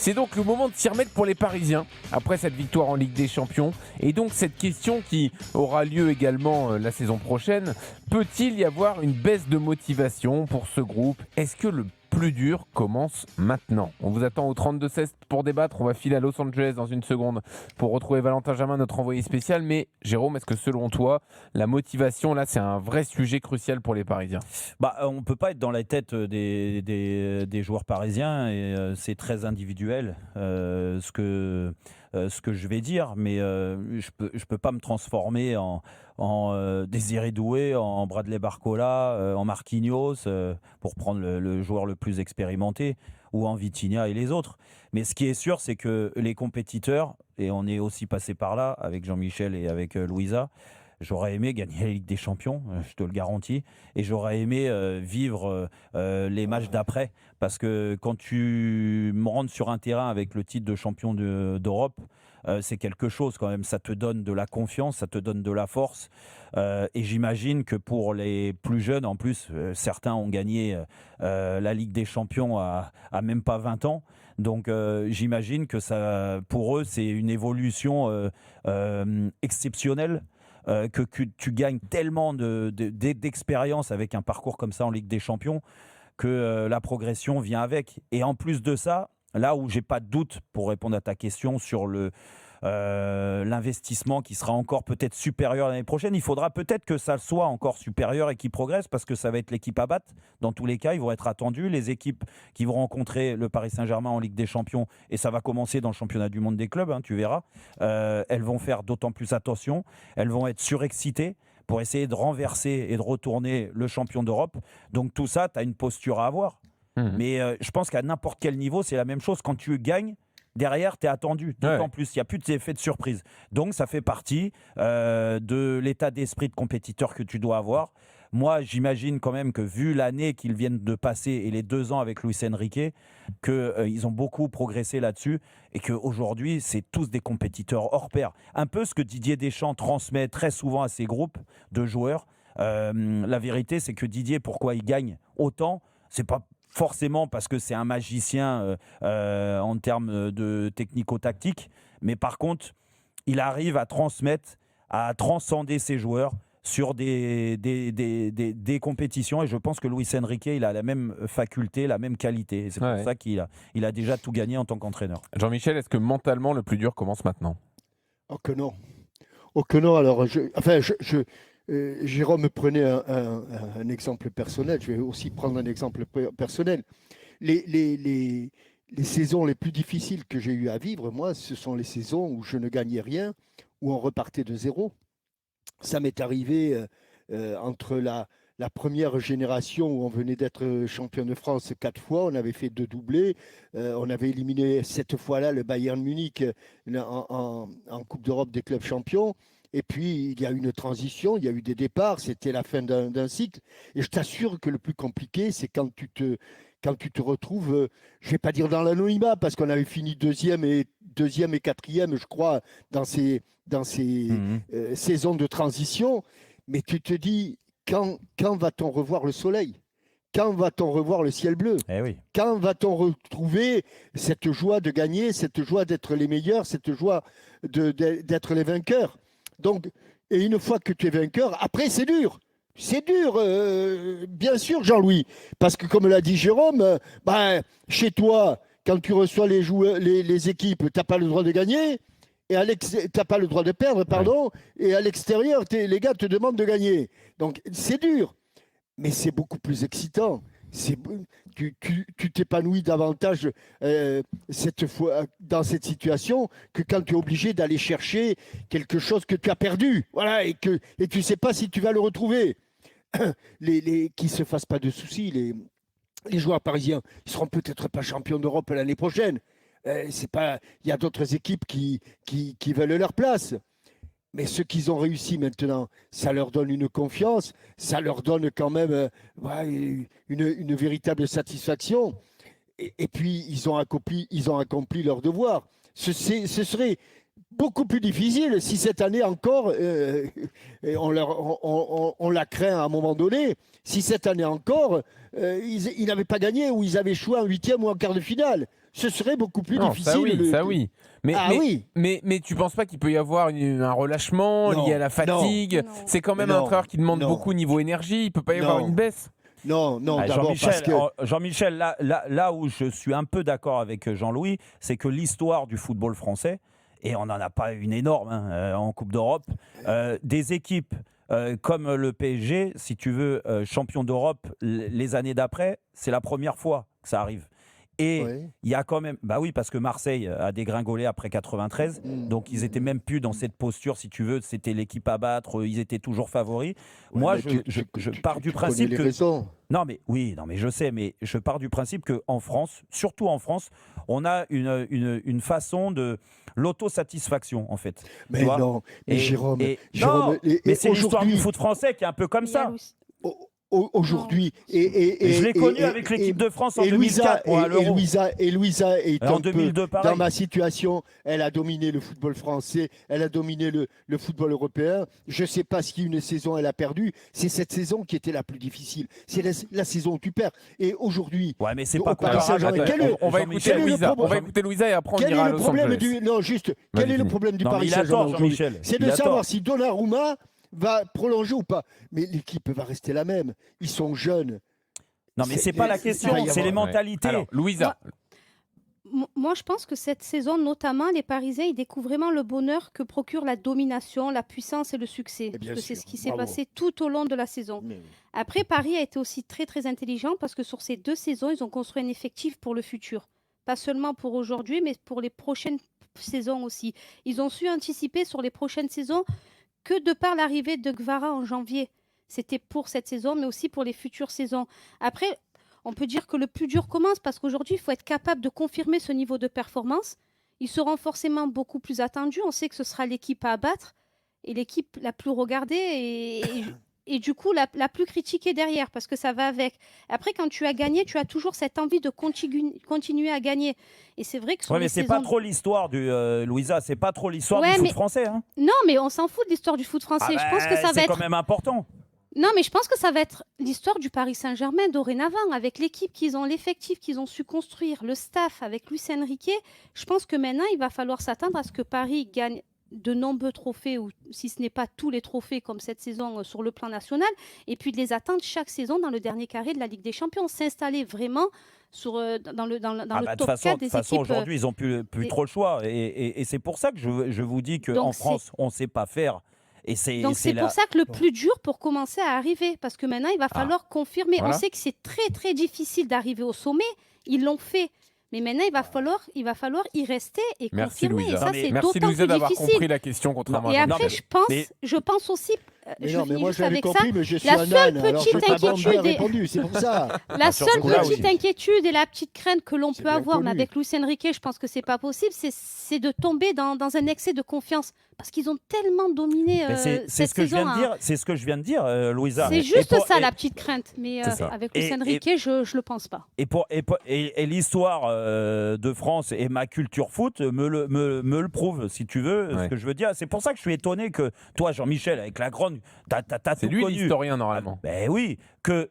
C'est donc le moment de s'y remettre pour les Parisiens, après cette victoire en Ligue des Champions. Et donc cette question qui aura lieu également la saison prochaine, peut-il y avoir une baisse de motivation pour ce groupe ? Est-ce que le plus dur commence maintenant? On vous attend au 32-16 pour débattre. On va filer à Los Angeles dans une seconde pour retrouver Valentin Jamin, notre envoyé spécial. Mais Jérôme, est-ce que selon toi, la motivation, là, c'est un vrai sujet crucial pour les Parisiens? On ne peut pas être dans la tête des joueurs parisiens et c'est très individuel ce que je vais dire, mais je peux pas me transformer en Désiré Doué, en Bradley Barcola, en Marquinhos, pour prendre le joueur le plus expérimenté, ou en Vitinha et les autres. Mais ce qui est sûr, c'est que les compétiteurs, et on est aussi passé par là avec Jean-Michel et avec Louisa, j'aurais aimé gagner la Ligue des Champions, je te le garantis, et j'aurais aimé vivre les matchs d'après, parce que quand tu me rentres sur un terrain avec le titre de champion d'Europe, c'est quelque chose quand même, ça te donne de la confiance, ça te donne de la force, et j'imagine que pour les plus jeunes, en plus, certains ont gagné la Ligue des Champions à même pas 20 ans, donc j'imagine que ça, pour eux, c'est une évolution exceptionnelle. Que tu gagnes tellement d'expérience avec un parcours comme ça en Ligue des Champions que la progression vient avec. Et en plus de ça, là où j'ai pas de doute pour répondre à ta question sur l'investissement qui sera encore peut-être supérieur l'année prochaine, il faudra peut-être que ça soit encore supérieur et qu'il progresse, parce que ça va être l'équipe à battre. Dans tous les cas, ils vont être attendus. Les équipes qui vont rencontrer le Paris Saint-Germain en Ligue des Champions, et ça va commencer dans le championnat du monde des clubs, tu verras, elles vont faire d'autant plus attention. Elles vont être surexcitées pour essayer de renverser et de retourner le champion d'Europe. Donc tout ça, tu as une posture à avoir. Mais je pense qu'à n'importe quel niveau, c'est la même chose. Quand tu gagnes, derrière, tu es attendu. D'autant plus, il n'y a plus d'effet de surprise. Donc, ça fait partie de l'état d'esprit de compétiteur que tu dois avoir. Moi, j'imagine quand même que, vu l'année qu'ils viennent de passer et les 2 ans avec Luis Enrique, qu'ils ont beaucoup progressé là-dessus et qu'aujourd'hui, c'est tous des compétiteurs hors pair. Un peu ce que Didier Deschamps transmet très souvent à ses groupes de joueurs. La vérité, c'est que Didier, pourquoi il gagne autant, c'est pas forcément parce que c'est un magicien en termes de technico-tactique, mais par contre, il arrive à transmettre, à transcender ses joueurs sur des compétitions, et je pense que Luis Enrique, il a la même faculté, la même qualité, et c'est pour ça qu'il a déjà tout gagné en tant qu'entraîneur. Jean-Michel, est-ce que mentalement le plus dur commence maintenant? Oh que non. Oh que non. Alors, Jérôme prenait un exemple personnel. Je vais aussi prendre un exemple personnel. Les saisons les plus difficiles que j'ai eu à vivre, moi, ce sont les saisons où je ne gagnais rien, où on repartait de zéro. Ça m'est arrivé entre la première génération où on venait d'être champion de France 4 fois, on avait fait 2 doublés, on avait éliminé cette fois-là le Bayern Munich en Coupe d'Europe des clubs champions. Et puis, il y a eu une transition, il y a eu des départs, c'était la fin d'un cycle. Et je t'assure que le plus compliqué, c'est quand tu te retrouves, je ne vais pas dire dans l'anonymat, parce qu'on avait fini deuxième et quatrième, je crois, dans ces saisons de transition. Mais tu te dis, quand va-t-on revoir le soleil ? Quand va-t-on revoir le ciel bleu ? Oui. Quand va-t-on retrouver cette joie de gagner, cette joie d'être les meilleurs, cette joie d'être les vainqueurs ? Donc, et une fois que tu es vainqueur, après c'est dur. C'est dur, bien sûr, Jean-Louis. Parce que comme l'a dit Jérôme, chez toi, quand tu reçois les équipes, tu n'as pas le droit de gagner. Et tu n'as pas le droit de perdre, pardon. Ouais. Et à l'extérieur, les gars te demandent de gagner. Donc, c'est dur. Mais c'est beaucoup plus excitant. Tu t'épanouis davantage cette fois, dans cette situation que quand tu es obligé d'aller chercher quelque chose que tu as perdu. Voilà, et tu ne sais pas si tu vas le retrouver. Qu'ils ne se fassent pas de soucis, les joueurs parisiens, ils ne seront peut-être pas champions d'Europe l'année prochaine. Il y a d'autres équipes qui veulent leur place. Mais ce qu'ils ont réussi maintenant, ça leur donne une confiance, ça leur donne quand même une véritable satisfaction. Et puis, ils ont accompli leur devoir. Ce serait beaucoup plus difficile si cette année encore, on la craint à un moment donné, si cette année encore, ils n'avaient pas gagné ou ils avaient échoué en 8e ou en quart de finale. ce serait beaucoup plus Non, difficile. ça oui. Mais, oui. mais tu penses pas qu'il peut y avoir un relâchement Non, lié à la fatigue? non. C'est quand même Non, un entraîneur qui demande non. beaucoup niveau énergie. Il peut pas y avoir Non. une baisse? Non, d'abord parce que... Jean-Michel, là où je suis un peu d'accord avec Jean-Louis, c'est que l'histoire du football français, et on n'en a pas une énorme en Coupe d'Europe, des équipes comme le PSG, si tu veux, champion d'Europe les années d'après, c'est la première fois que ça arrive. Et Ouais. il y a quand même, bah oui, parce que Marseille a dégringolé après 93, donc ils étaient même plus dans cette posture, si tu veux, c'était l'équipe à battre, ils étaient toujours favoris. Ouais, Moi, mais je pars du tu principe connais que les raisons. non mais je sais, mais je pars du principe qu'en France, surtout en France, on a une façon de l'autosatisfaction en fait. Mais Tu vois non, mais Et- Jérôme, et- Jérôme, non, et mais c'est l'histoire du aujourd'hui, foot français qui est un peu comme Il y a ça. Luis- aujourd'hui, Et je l'ai connu avec l'équipe de France en 2004 moi, à l'Euro. Et Louisa est En un peu 2002, pareil. dans ma situation. Elle a dominé le football français, elle a dominé le football européen. Je ne sais pas si une saison elle a perdu. C'est cette saison qui était la plus difficile. C'est la saison où tu perds. Et aujourd'hui, Ouais, mais c'est Au pas Paris comparable. Saint-Germain, Attends, quel est- On va Jean-Michel, écouter quel est le Louisa. problème On va écouter Louisa et après on quel ira à est le Los problème Angeles. du non juste Vas-y, quel est le fini. problème du Non, mais Paris il a Saint-Germain tort, aujourd'hui? Jean-Michel. C'est Il de a savoir tort. si Donnarumma va prolonger ou pas. Mais l'équipe va rester la même. Ils sont jeunes. Non, mais c'est pas la il va question, y c'est les avoir- mentalités. Alors, Louisa, Moi, je pense que cette saison, notamment, les Parisiens, ils découvrent vraiment le bonheur que procure la domination, la puissance et le succès. Et bien Parce que c'est sûr, ce qui s'est bravo. passé tout au long de la saison. Après, Paris a été aussi très, très intelligent parce que sur ces 2 saisons, ils ont construit un effectif pour le futur. Pas seulement pour aujourd'hui, mais pour les prochaines saisons aussi. Ils ont su anticiper sur les prochaines saisons que de par l'arrivée de Guevara en janvier. C'était pour cette saison, mais aussi pour les futures saisons. Après, on peut dire que le plus dur commence parce qu'aujourd'hui, il faut être capable de confirmer ce niveau de performance. Ils seront forcément beaucoup plus attendus. On sait que ce sera l'équipe à abattre et l'équipe la plus regardée et du coup la plus critiquée derrière parce que ça va avec. Après, quand tu as gagné, tu as toujours cette envie de continuer à gagner. Et c'est vrai que sur Ouais, mais les c'est saisons... pas trop l'histoire du Louisa, c'est pas trop l'histoire Ouais, du foot mais- français. Hein. Non, mais on s'en fout de l'histoire du foot français. Je pense que ça va c'est être... quand même important. Non, mais je pense que ça va être l'histoire du Paris Saint-Germain dorénavant, avec l'équipe qu'ils ont, l'effectif qu'ils ont su construire, le staff avec Luis Enrique. Je pense que maintenant, il va falloir s'attendre à ce que Paris gagne de nombreux trophées, ou si ce n'est pas tous les trophées comme cette saison sur le plan national, et puis de les attendre chaque saison dans le dernier carré de la Ligue des Champions, s'installer vraiment sur, dans le De top 4 des toute façon, équipes. aujourd'hui, ils n'ont plus et- trop le choix. Et c'est pour ça que je vous dis qu'en Donc, France, on ne sait pas faire. Et Donc c'est pour ça que le plus dur pour commencer à arriver, parce que maintenant il va Ah. falloir confirmer. Voilà. On sait que c'est très très difficile d'arriver au sommet, ils l'ont fait. Mais maintenant il va falloir y rester et merci confirmer. Louisa. Et ça Non, mais c'est Merci d'autant Louisa plus d'avoir difficile. compris la question contrairement Et à après Jean-Michel. je pense aussi, Mais je non, mais finis moi juste je l'avais avec ça. compris, mais je suis La un seule âne. Alors je petite peux pas bien inquiétude est- répondu, c'est pour ça. La sur seule ce coup-là, petite oui. inquiétude et la petite crainte que l'on C'est peut bien avoir, mais connu. avec Luis Enrique, je pense que c'est pas possible, c'est de tomber dans un excès de confiance. Parce qu'ils ont tellement dominé Mais c'est cette ce que je saison. viens de dire. C'est ce que je viens de dire, Louisa. C'est Et juste pour- ça, et- la petite crainte. Mais C'est ça. avec Luis Et- Enrique, je le pense pas. Et l'histoire de France et ma culture foot me le prouve, si tu veux, Ouais. ce que je veux dire. C'est pour ça que je suis étonné que toi, Jean-Michel, avec la grande, t'as C'est tout lui connu. l'historien normalement. Ben oui, que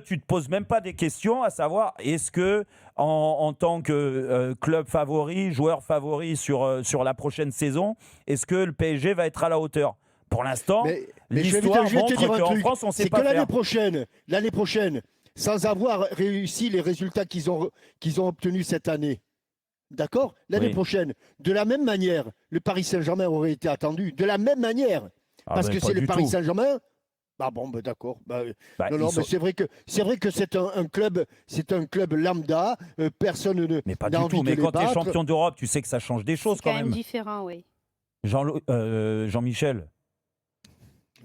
tu te poses même pas des questions à savoir est-ce que en tant que club favori, joueur favori sur la prochaine saison, est-ce que le PSG va être à la hauteur? Pour l'instant, Mais je vais l'histoire te montre dire un qu'en truc. France, on ne sait C'est pas que faire. l'année prochaine, sans avoir réussi les résultats qu'ils ont obtenus cette année, d'accord? L'année Oui. prochaine, de la même manière, le Paris Saint-Germain aurait été attendu. De la même manière. Ah Parce ben, que pas c'est le du Paris tout. Saint-Germain. Bah bon, bah d'accord. Bah, Non, non, ils mais sont- c'est vrai que c'est un club lambda. Personne ne Mais pas n'a du envie tout. de Mais les quand tu es battre. champion d'Europe, tu sais que ça change des choses C'est quand quand même même. différent, oui. Jean-Michel.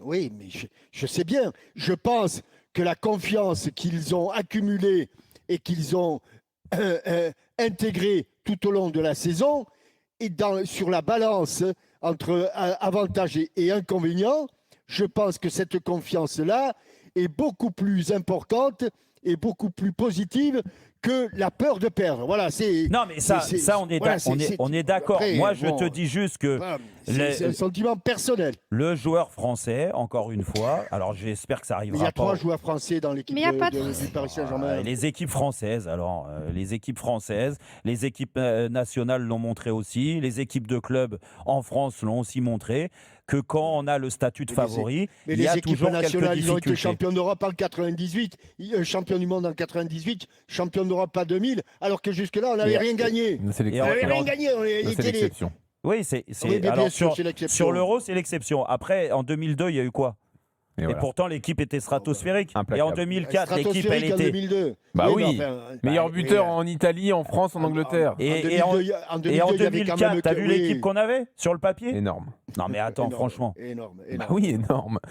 Oui, mais je sais bien. Je pense que la confiance qu'ils ont accumulée et qu'ils ont intégrée tout au long de la saison est sur la balance entre avantages et inconvénients. Je pense que cette confiance-là est beaucoup plus importante et beaucoup plus positive que la peur de perdre. Voilà, c'est. Non, mais ça, on est d'accord. Après, Moi, je te dis juste que voilà, c'est un sentiment personnel. le joueur français, encore une fois, alors j'espère que ça Mais il y arrivera a pas. 3 joueurs français dans l'équipe Mais il y a pas du Paris Saint-Germain. Les équipes françaises, alors, les équipes françaises, les équipes nationales l'ont montré aussi, les équipes de clubs en France l'ont aussi montré, que quand on a le statut de favori, Mais il y les a équipes toujours quelques nationales, ils ont été difficultés. champions d'Europe en 98, champions du monde en 98, champions d'Europe en 2000, alors que jusque-là, on n'avait rien gagné. C'est Et On n'avait rien l'exception. gagné. On C'est était les- l'exception. Oui, c'est Oui, mais alors bien sûr, sur, c'est l'exception. sur l'Euro, c'est l'exception. Après, en 2002, il y a eu quoi? Et Et voilà. pourtant, l'équipe était stratosphérique. Et en Implacable. 2004, l'équipe, elle Stratosphérique en était. 2002. Bah oui. mais enfin, Meilleur bah, buteur mais, en Italie, en France, en Angleterre. Et en 2002, Et en il y avait quand 2004, même t'as que- vu oui. l'équipe qu'on avait sur le papier? Énorme. Non, mais attends, Énorme, franchement. Énorme. Bah oui, énorme.